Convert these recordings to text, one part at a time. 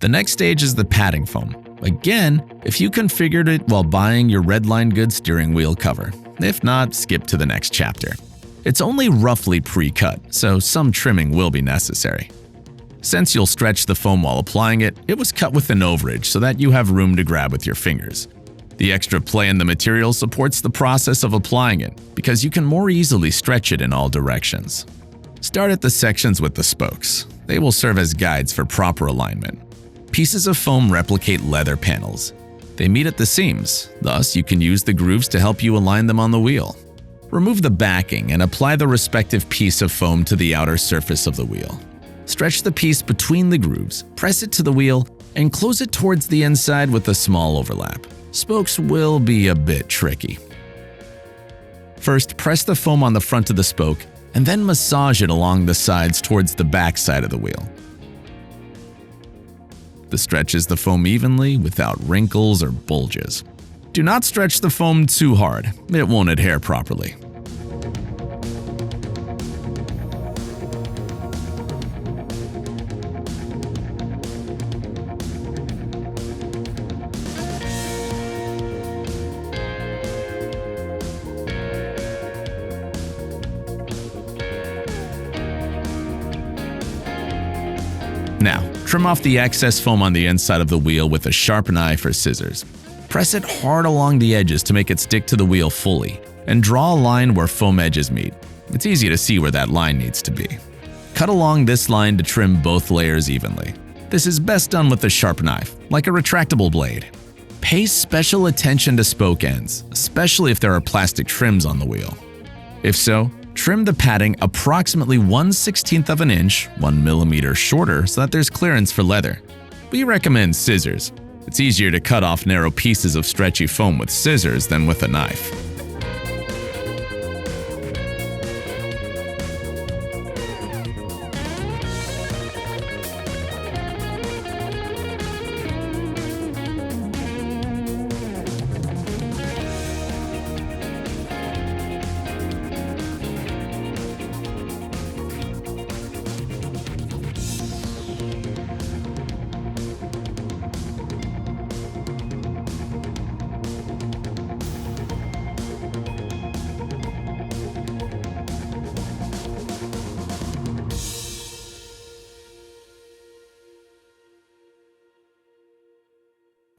The next stage is the padding foam. Again, if you configured it while buying your Redline Good steering wheel cover. If not, skip to the next chapter. It's only roughly pre-cut, so some trimming will be necessary. Since you'll stretch the foam while applying it, it was cut with an overage so that you have room to grab with your fingers. The extra play in the material supports the process of applying it because you can more easily stretch it in all directions. Start at the sections with the spokes. They will serve as guides for proper alignment. Pieces of foam replicate leather panels. They meet at the seams, thus you can use the grooves to help you align them on the wheel. Remove the backing and apply the respective piece of foam to the outer surface of the wheel. Stretch the piece between the grooves, press it to the wheel, and close it towards the inside with a small overlap. Spokes will be a bit tricky. First, press the foam on the front of the spoke and then massage it along the sides towards the back side of the wheel. This stretches the foam evenly without wrinkles or bulges. Do not stretch the foam too hard, it won't adhere properly. Now, trim off the excess foam on the inside of the wheel with a sharp knife or scissors. Press it hard along the edges to make it stick to the wheel fully, and draw a line where foam edges meet. It's easy to see where that line needs to be. Cut along this line to trim both layers evenly. This is best done with a sharp knife, like a retractable blade. Pay special attention to spoke ends, especially if there are plastic trims on the wheel. If so, trim the padding approximately 1/16 of an inch, 1 millimeter shorter so that there's clearance for leather. We recommend scissors. It's easier to cut off narrow pieces of stretchy foam with scissors than with a knife.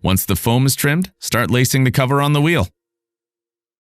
Once the foam is trimmed, start lacing the cover on the wheel.